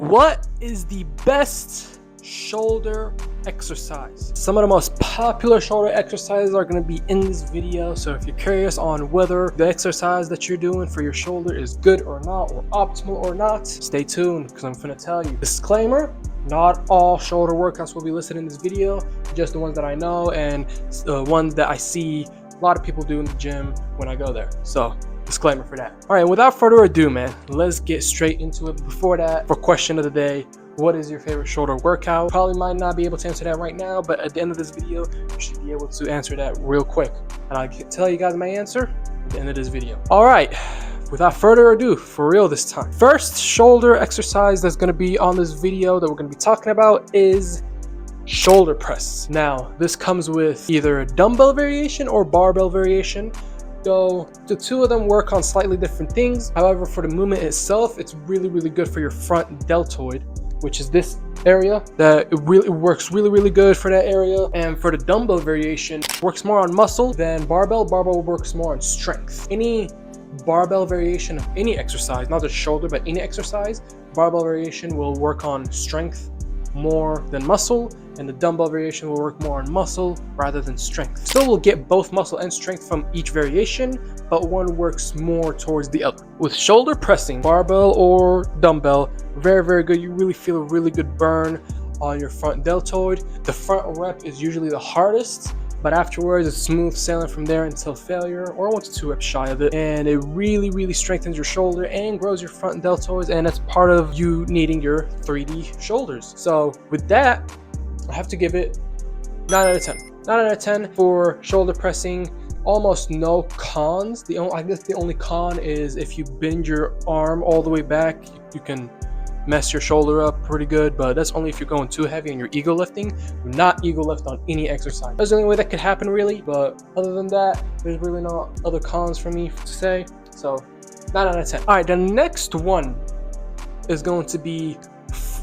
What is the best shoulder exercise? Some of the most popular shoulder exercises are going to be in this video, so if you're curious on whether the exercise that you're doing for your shoulder is good or not, or optimal or not, stay tuned because I'm going to tell you. Disclaimer: not all shoulder workouts will be listed in this video, just the ones that I know and the ones that I see a lot of people do in the gym when I go there. So disclaimer for that. All right, without further ado, man, let's get straight into it. Before that, for question of the day, what is your favorite shoulder workout? Probably might not be able to answer that right now, but at the end of this video, you should be able to answer that real quick. And I'll tell you guys my answer at the end of this video. All right, without further ado, for real this time. First shoulder exercise that's gonna be on this video that we're gonna be talking about is shoulder press. Now, this comes with either a dumbbell variation or barbell variation. So the two of them work on slightly different things. However, for the movement itself, it's really good for your front deltoid, which is this area. That it works really good for that area. And for the dumbbell variation, it works more on muscle than barbell. Barbell works more on strength. Any barbell variation of any exercise, not just shoulder, but any exercise, barbell variation will work on strength more than muscle, and the dumbbell variation will work more on muscle rather than strength. Still will get both muscle and strength from each variation, but one works more towards the other. With shoulder pressing, barbell or dumbbell, very good. You really feel a really good burn on your front deltoid. The front rep is usually the hardest, but afterwards it's smooth sailing from there until failure or 1 to 2 reps shy of it. And it really strengthens your shoulder and grows your front deltoids, and that's part of you needing your 3D shoulders. So with that, I have to give it 9 out of 10. 9 out of 10 for shoulder pressing. Almost no cons. I guess the only con is if you bend your arm all the way back, you can mess your shoulder up pretty good, but that's only if you're going too heavy and you're ego lifting. Do not ego lift on any exercise. That's the only way that could happen, really. But other than that, there's really no other cons for me to say. So 9 out of 10. All right, the next one is going to be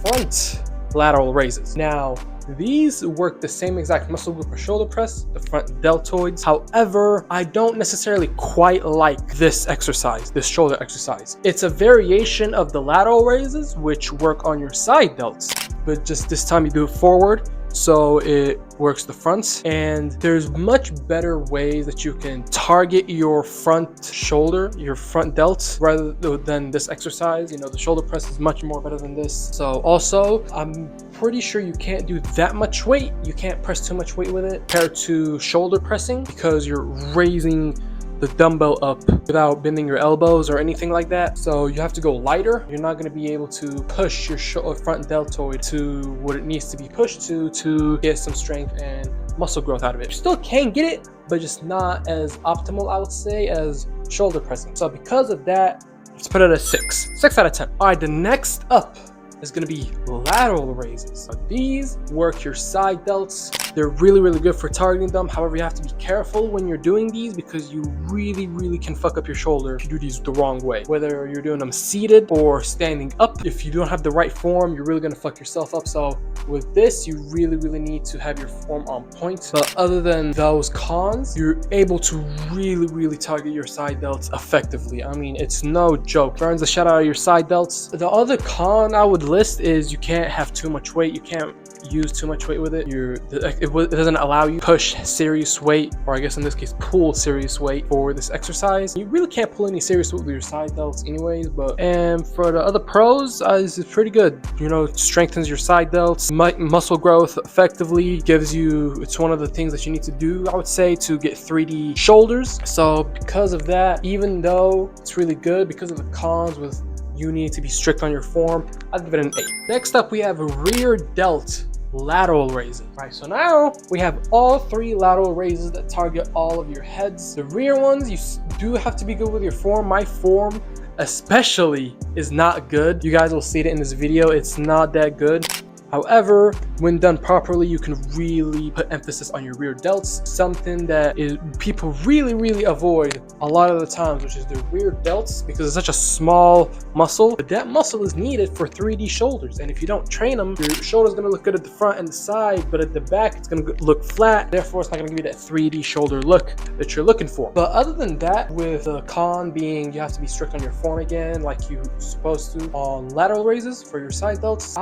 front lateral raises. Now, these work the same exact muscle group for shoulder press, the front deltoids. However, I don't necessarily quite like this exercise, this shoulder exercise. It's a variation of the lateral raises, which work on your side delts, but just this time you do it forward, so it works the fronts. And there's much better ways that you can target your front shoulder, your front delts, rather than this exercise. You know, the shoulder press is much more better than this. So also, I'm pretty sure you can't do that much weight. You can't press too much weight with it compared to shoulder pressing, because you're raising the dumbbell up without bending your elbows or anything like that. So you have to go lighter. You're not going to be able to push your front deltoid to what it needs to be pushed to get some strength and muscle growth out of it. You still can get it, but just not as optimal, I would say, as shoulder pressing. So because of that, let's put it at 6 out of 10. All right, the next up is going to be lateral raises. So these work your side delts. They're really good for targeting them. However, you have to be careful when you're doing these, because you really can fuck up your shoulder if you do these the wrong way. Whether you're doing them seated or standing up, if you don't have the right form, you're really gonna fuck yourself up. So with this, you really need to have your form on point. But other than those cons, you're able to really target your side delts effectively. I mean, it's no joke. Burns the shit out of your side delts. The other con I would list is you can't have too much weight. You can't use too much weight with it. It doesn't allow you to push serious weight, or I guess in this case pull serious weight for this exercise. You really can't pull any serious weight with your side delts anyways. And for the other pros, this is pretty good. You know, it strengthens your side delts, muscle growth effectively, it's one of the things that you need to do, I would say, to get 3D shoulders. So because of that, even though it's really good, because of the cons with you need to be strict on your form, I'd give it an 8. Next up, we have rear delt lateral raises. Right, so now we have all 3 lateral raises that target all of your heads. The rear ones, you do have to be good with your form. My form especially is not good. You guys will see it in this video. It's not that good. However, when done properly, you can really put emphasis on your rear delts, something that is people really avoid a lot of the times, which is the rear delts, because it's such a small muscle. But that muscle is needed for 3D shoulders, and if you don't train them, your shoulder's gonna look good at the front and the side, but at the back it's gonna look flat. Therefore, it's not gonna give you that 3D shoulder look that you're looking for. But other than that, with the con being you have to be strict on your form again, like you're supposed to on lateral raises for your side delts,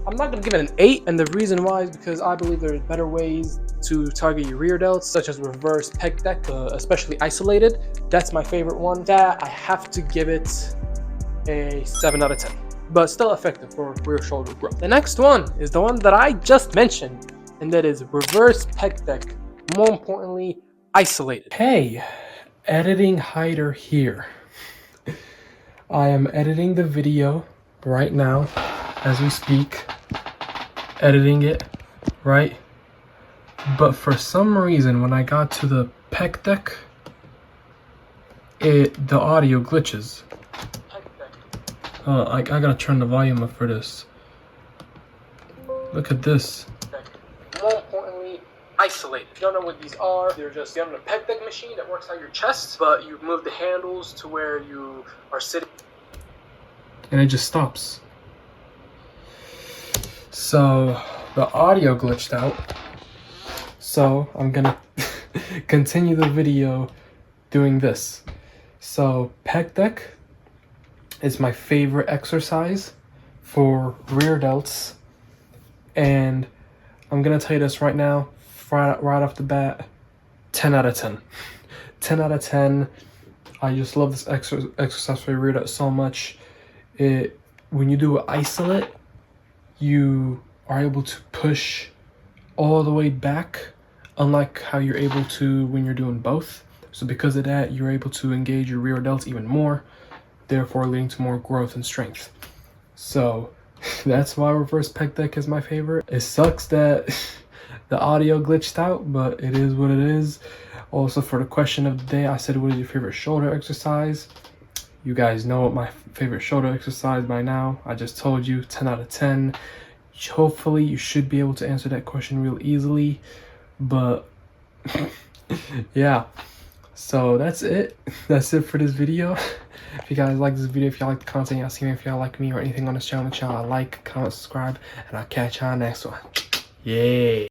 I'm not going to give it an 8, and the reason why is because I believe there's better ways to target your rear delts, such as reverse pec deck, especially isolated. That's my favorite one. That I have to give it a 7 out of 10, but still effective for rear shoulder growth. The next one is the one that I just mentioned, and that is reverse pec deck. More importantly, isolated. Hey, editing hider here. I am editing the video right now as we speak. Editing it, right? But for some reason, when I got to the pec deck, the audio glitches. I gotta turn the volume up for this. Look at this. More importantly, isolate. If you don't know what these are, they're just you have a pec deck machine that works on your chest, but you move the handles to where you are sitting, and it just stops. So the audio glitched out, so I'm gonna continue the video doing this. So pec deck is my favorite exercise for rear delts, and I'm gonna tell you this right now, right off the bat, 10 out of 10. 10 out of 10. I just love this exercise for your rear delts so much. When you do an isolate, you are able to push all the way back, unlike how you're able to when you're doing both. So because of that, you're able to engage your rear delts even more, therefore leading to more growth and strength. So that's why reverse pec deck is my favorite. It sucks that the audio glitched out, but it is what it is. Also, for the question of the day, I said, what is your favorite shoulder exercise? You guys know what my favorite shoulder exercise by now. I just told you, 10 out of 10. Hopefully you should be able to answer that question real easily, but yeah. So that's it. That's it for this video. If you guys like this video, if y'all like the content y'all see me, if y'all like me or anything on this channel, like, comment, subscribe, and I'll catch y'all next one. Yeah.